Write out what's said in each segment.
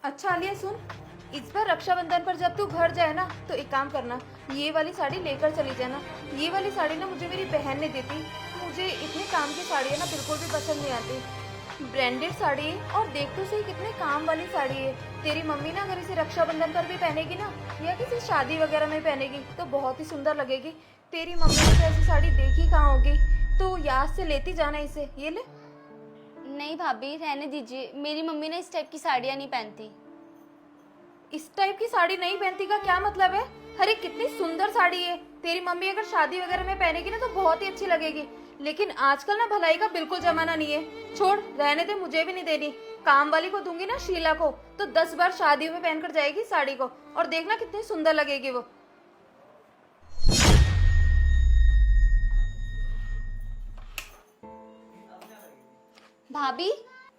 अच्छा आलिया सुन, इस बार रक्षाबंधन पर जब तू घर जाए ना तो एक काम करना, ये वाली साड़ी लेकर चली जाना। ये वाली साड़ी ना मुझे मेरी बहन ने दी थी। मुझे इतने काम की साड़ियाँ ना बिल्कुल भी पसंद नहीं आती। ब्रांडेड साड़ी है और देख तो सही कितने काम वाली साड़ी है। तेरी मम्मी ना अगर इसे रक्षाबंधन पर भी पहनेगी ना या किसी शादी वगैरह में पहनेगी तो बहुत ही सुंदर लगेगी। तेरी मम्मी ने तो ऐसी साड़ी देखी कहाँ होगी। तो याद से लेती जाना इसे। ये ले। नहीं भाभी, रहने दीजिए। मेरी मम्मी ना इस टाइप की साड़ियाँ नहीं पहनती। इस टाइप की साड़ी नहीं पहनती का क्या मतलब है? अरे कितनी सुंदर साड़ी है। तेरी मम्मी अगर शादी वगैरह में पहनेगी ना तो बहुत ही अच्छी लगेगी। लेकिन आजकल ना भलाई का बिल्कुल जमाना नहीं है। छोड़, रहने दे, मुझे भी नहीं देनी। काम वाली को दूंगी ना, शीला को, तो 10 बार शादियों में पहनकर जाएगी साड़ी को और देखना कितनी सुंदर लगेगी वो। भाभी,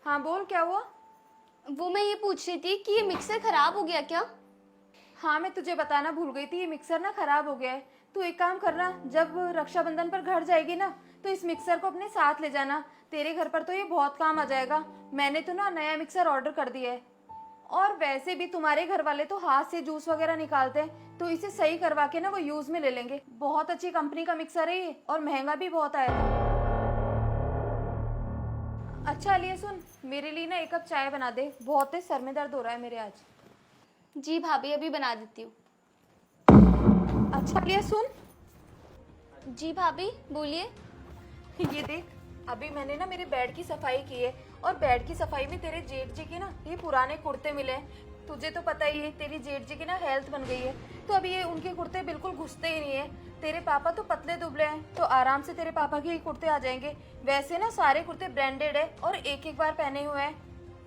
हाँ बोल, क्या हुआ? वो मैं ये पूछ रही थी कि ये मिक्सर खराब हो गया क्या? हाँ मैं तुझे बताना भूल गई थी, ये मिक्सर ना खराब हो गया है। तू एक काम करना, जब रक्षाबंधन पर घर जाएगी ना तो इस मिक्सर को अपने साथ ले जाना। तेरे घर पर तो ये बहुत काम आ जाएगा। मैंने तो ना नया मिक्सर ऑर्डर कर दिया है। और वैसे भी तुम्हारे घर वाले तो हाथ से जूस वगैरह निकालते हैं, तो इसे सही करवा के ना वो यूज में ले लेंगे। बहुत अच्छी कंपनी का मिक्सर है ये और महंगा भी बहुत आया था। अच्छा अलिया सुन, मेरे लिए ना 1 कप चाय बना दे, बहुत तेज सर में दर्द हो रहा है मेरे आज। जी भाभी, अभी बना देती हूँ। अच्छा अलिया सुन, जी भाभी, बोलिए। ये देख, अभी मैंने ना मेरे बेड की सफाई की है और बेड की सफाई में तेरे जेठ जी के ना ये पुराने कुर्ते मिले हैं। तुझे तो पता ही है तेरी जेठ जी की ना हेल्थ बन गई है, तो अभी ये उनके कुर्ते बिल्कुल घुसते ही नहीं है। तेरे पापा तो पतले दुबले हैं, तो आराम से तेरे पापा के ही कुर्ते आ जाएंगे। वैसे ना सारे कुर्ते ब्रांडेड है और एक एक बार पहने हुए हैं।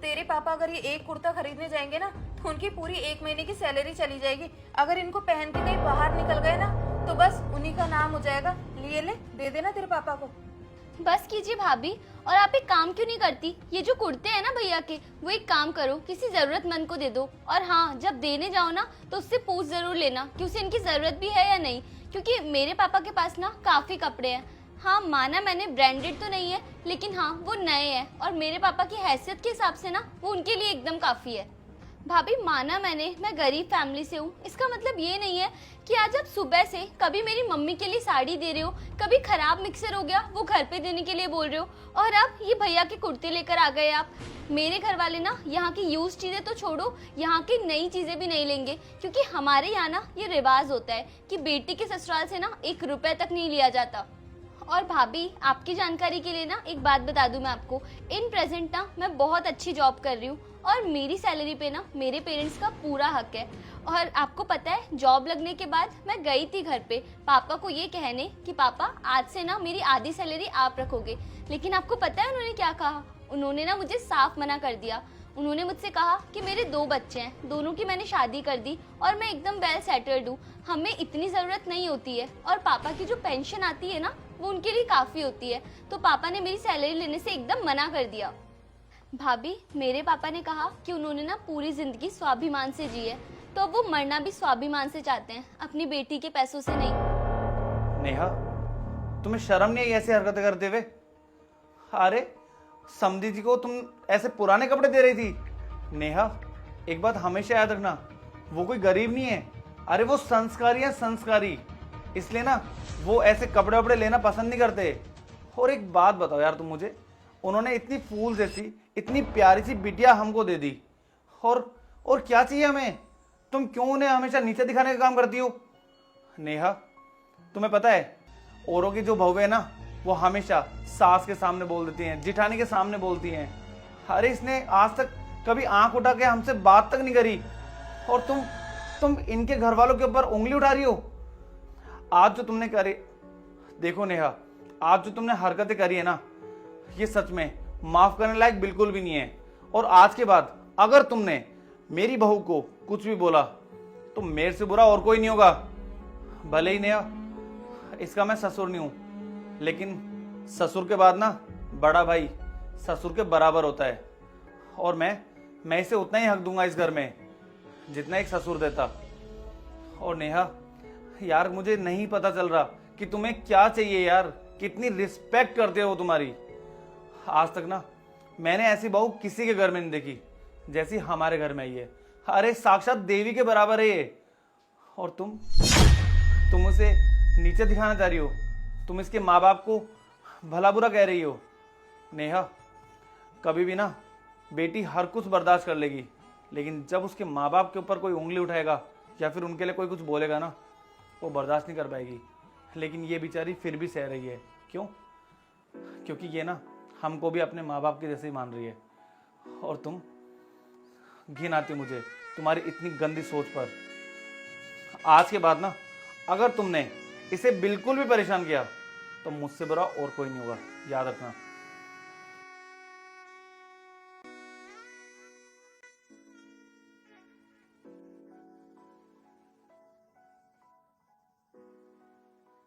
तेरे पापा अगर ये एक कुर्ता खरीदने जाएंगे ना तो उनकी पूरी 1 महीने की सैलरी चली जाएगी। अगर इनको पहन के कहीं बाहर निकल गए ना तो बस उन्हीं का नाम हो जाएगा। लिए ले, दे देना तेरे पापा को। बस कीजिए भाभी। और आप एक काम क्यों नहीं करती? ये जो कुर्ते हैं ना भैया के, वो एक काम करो, किसी जरूरतमंद को दे दो। और हाँ, जब देने जाओ ना तो उससे पूछ जरूर लेना कि उसे इनकी जरूरत भी है या नहीं, क्योंकि मेरे पापा के पास ना काफी कपड़े हैं। हाँ माना मैंने, ब्रांडेड तो नहीं है, लेकिन हाँ वो नए हैं और मेरे पापा की हैसियत के हिसाब से ना वो उनके लिए एकदम काफी है। भाभी माना मैंने, मैं गरीब फैमिली से हूँ, इसका मतलब ये नहीं है कि आज आप सुबह से कभी मेरी मम्मी के लिए साड़ी दे रहे हो, कभी खराब मिक्सर हो गया वो घर पे देने के लिए बोल रहे हो, और अब ये भैया के कुर्ते लेकर आ गए आप। मेरे घर वाले ना यहाँ की यूज चीजें तो छोड़ो, यहाँ की नई चीजें भी नहीं लेंगे, क्योंकि हमारे यहाँ ना ये रिवाज होता है कि बेटी के ससुराल से ना 1 रुपए तक नहीं लिया जाता। और भाभी, आपकी जानकारी के लिए ना एक बात बता दूं मैं आपको, इन प्रेजेंट ना मैं बहुत अच्छी जॉब कर रही हूँ और मेरी सैलरी पे ना मेरे पेरेंट्स का पूरा हक है। और आपको पता है, जॉब लगने के बाद मैं गई थी घर पे पापा को ये कहने कि पापा आज से ना मेरी आधी सैलरी आप रखोगे। लेकिन आपको पता है उन्होंने क्या कहा? उन्होंने ना मुझे साफ मना कर दिया। उन्होंने मुझसे कहा कि मेरे 2 बच्चे हैं, दोनों की मैंने शादी कर दी और मैं एकदम वेल सेटल्ड हूँ, हमें इतनी ज़रूरत नहीं होती है। और पापा की जो पेंशन आती है ना वो उनके लिए काफ़ी होती है, तो पापा ने मेरी सैलरी लेने से एकदम मना कर दिया। भाभी, मेरे पापा ने कहा कि उन्होंने ना पूरी ज़िंदगी स्वाभिमान से जी है, तो अब वो मरना भी स्वाभिमान से चाहते हैं, अपनी बेटी के पैसों से नहीं। नेहा, तुम्हें शर्म नहीं आई ऐसी हरकतें करते हुए? अरे समधी जी को तुम ऐसे पुराने कपड़े दे रही थी। नेहा, एक बात हमेशा याद रखना, वो कोई गरीब नहीं है। अरे वो संस्कारी है, संस्कारी। इसलिए ना वो ऐसे कपड़े वपड़े लेना पसंद नहीं करते। और एक बात बताओ यार तुम मुझे, उन्होंने इतनी फूल जैसी, इतनी प्यारी सी बिटिया हमको दे दी, और क्या चाहिए हमें? तुम क्यों उन्हें हमेशा नीचे दिखाने का काम करती हो? नेहा, तुम्हें पता है औरों की जो बहू है ना वो हमेशा सास के सामने बोल देती हैं, जिठानी के सामने बोलती हैं। अरे इसने आज तक कभी आंख उठा के हमसे बात तक नहीं करी, और तुम इनके घर वालों के ऊपर उंगली उठा रही हो। आज जो तुमने करी, देखो नेहा, आज जो तुमने हरकतें करी है ना, ये सच में माफ करने लायक बिल्कुल भी नहीं है। और आज के बाद अगर तुमने मेरी बहू को कुछ भी बोला तो मेरे से बुरा और कोई नहीं होगा। भले ही नेहा इसका मैं ससुर नहीं हूं, लेकिन ससुर के बाद ना बड़ा भाई ससुर के बराबर होता है, और मैं इसे उतना ही हक दूंगा इस घर में जितना एक ससुर देता। और नेहा यार, मुझे नहीं पता चल रहा कि तुम्हें क्या चाहिए यार, कितनी रिस्पेक्ट करते हो तुम्हारी। आज तक ना मैंने ऐसी बहू किसी के घर में नहीं देखी जैसी हमारे घर में आई है। अरे साक्षात देवी के बराबर है ये। और तुम उसे नीचे दिखाना चाह रही हो, तुम इसके माँ बाप को भला बुरा कह रही हो। नेहा, कभी भी ना बेटी हर कुछ बर्दाश्त कर लेगी, लेकिन जब उसके माँ बाप के ऊपर कोई उंगली उठाएगा या फिर उनके लिए कोई कुछ बोलेगा ना, वो बर्दाश्त नहीं कर पाएगी। लेकिन ये बेचारी फिर भी सह रही है। क्यों? क्योंकि ये ना हमको भी अपने माँ बाप के जैसे ही मान रही है। और तुम, घिन आती मुझे तुम्हारी इतनी गंदी सोच पर। आज के बाद ना अगर तुमने इसे बिल्कुल भी परेशान किया तो मुझसे बुरा और कोई नहीं होगा, याद रखना।